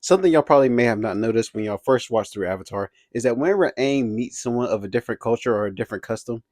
Something y'all probably may have not noticed when y'all first watched through Avatar is that whenever Aang meets someone of a different culture or a different custom,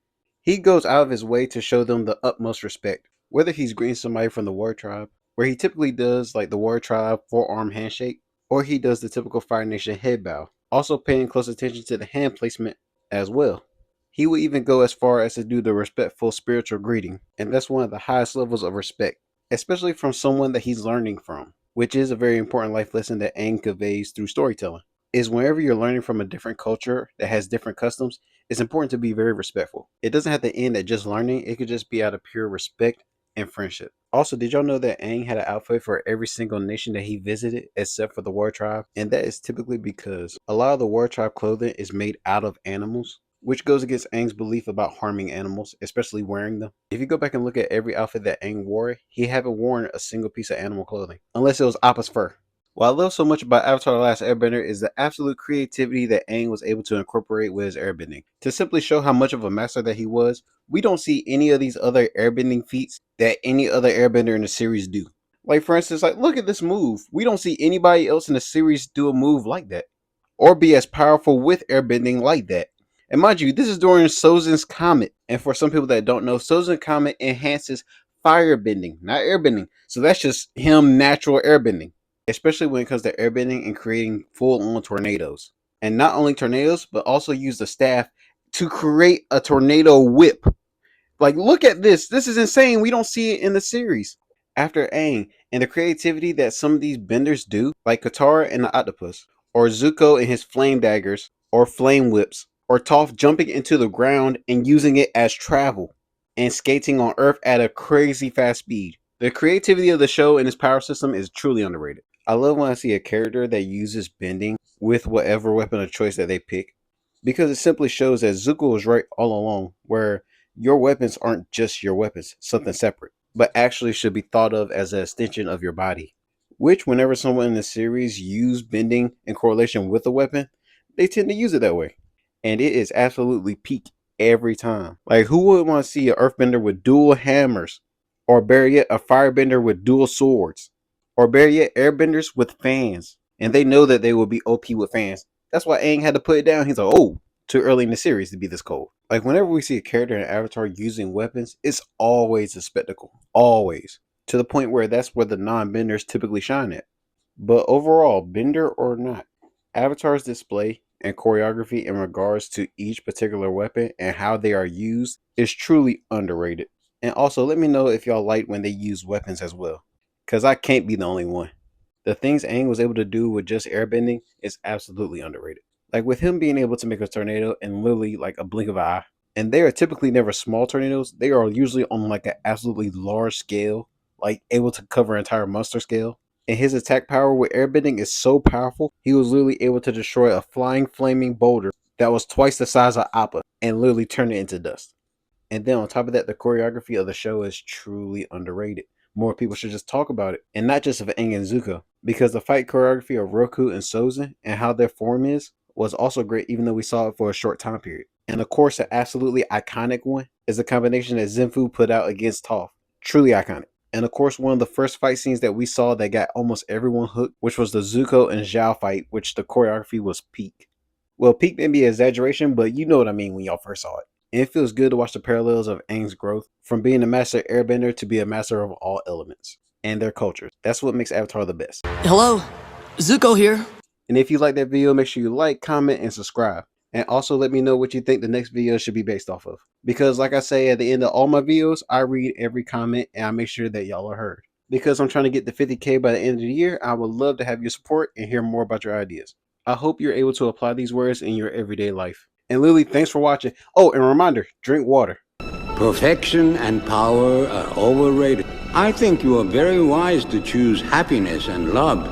he goes out of his way to show them the utmost respect. Whether he's greeting somebody from the Warrior Tribe, where he typically does like the Warrior Tribe forearm handshake, or he does the typical Fire Nation head bow, also paying close attention to the hand placement as well. He will even go as far as to do the respectful spiritual greeting, and that's one of the highest levels of respect, especially from someone that he's learning from, which is a very important life lesson that Aang conveys through storytelling. Is whenever you're learning from a different culture that has different customs, it's important to be very respectful. It doesn't have to end at just learning, it could just be out of pure respect and friendship. Also, did y'all know that Aang had an outfit for every single nation that he visited except for the War Tribe? And that is typically because a lot of the War Tribe clothing is made out of animals, which goes against Aang's belief about harming animals, especially wearing them. If you go back and look at every outfit that Aang wore, he haven't worn a single piece of animal clothing, unless it was Appa's fur. What I love so much about Avatar The Last Airbender is the absolute creativity that Aang was able to incorporate with his airbending. To simply show how much of a master that he was, we don't see any of these other airbending feats that any other airbender in the series do. Like for instance, like look at this move. We don't see anybody else in the series do a move like that, or be as powerful with airbending like that. And mind you, this is during Sozin's Comet. And for some people that don't know, Sozin's Comet enhances firebending, not airbending. So that's just him natural airbending, especially when it comes to airbending and creating full-on tornadoes. And not only tornadoes, but also use the staff to create a tornado whip. Like, look at this. This is insane. We don't see it in the series. After Aang, and the creativity that some of these benders do, like Katara and the octopus, or Zuko and his flame daggers, or flame whips, or Toph jumping into the ground and using it as travel, and skating on Earth at a crazy fast speed. The creativity of the show and its power system is truly underrated. I love when I see a character that uses bending with whatever weapon of choice that they pick, because it simply shows that Zuko was right all along, where your weapons aren't just your weapons, something separate, but actually should be thought of as an extension of your body. Which, whenever someone in the series use bending in correlation with a weapon, they tend to use it that way. And it is absolutely peak every time. Like, who would want to see an earthbender with dual hammers? Or better yet, a firebender with dual swords? Or better yet, airbenders with fans? And they know that they will be OP with fans. That's why Aang had to put it down. He's like, oh, too early in the series to be this cold. Like, whenever we see a character in Avatar using weapons, it's always a spectacle. Always. To the point where that's where the non-benders typically shine at. But overall, bender or not, Avatar's display and choreography in regards to each particular weapon and how they are used is truly underrated. And also, let me know if y'all like when they use weapons as well, because I can't be the only one. The things Aang was able to do with just airbending is absolutely underrated. Like with him being able to make a tornado in literally like a blink of an eye. And they are typically never small tornadoes. They are usually on like an absolutely large scale, like able to cover entire monster scale. And his attack power with airbending is so powerful, he was literally able to destroy a flying flaming boulder that was twice the size of Appa and literally turn it into dust. And then on top of that, the choreography of the show is truly underrated. More people should just talk about it, and not just of Aang and Zuko, because the fight choreography of Roku and Sozin and how their form is was also great, even though we saw it for a short time period. And of course, an absolutely iconic one is the combination that Zenfu put out against Toph. Truly iconic. And of course, one of the first fight scenes that we saw that got almost everyone hooked, which was the Zuko and Zhao fight, which the choreography was peak. Well, peak may be an exaggeration, but you know what I mean when y'all first saw it. And it feels good to watch the parallels of Aang's growth from being a master airbender to be a master of all elements and their cultures. That's what makes Avatar the best. Hello, Zuko here. And if you like that video, make sure you like, comment, and subscribe. And also let me know what you think the next video should be based off of. Because like I say at the end of all my videos, I read every comment and I make sure that y'all are heard. Because I'm trying to get to 50K by the end of the year, I would love to have your support and hear more about your ideas. I hope you're able to apply these words in your everyday life. And Lily, thanks for watching. Oh, and a reminder, drink water. Perfection and power are overrated. I think you are very wise to choose happiness and love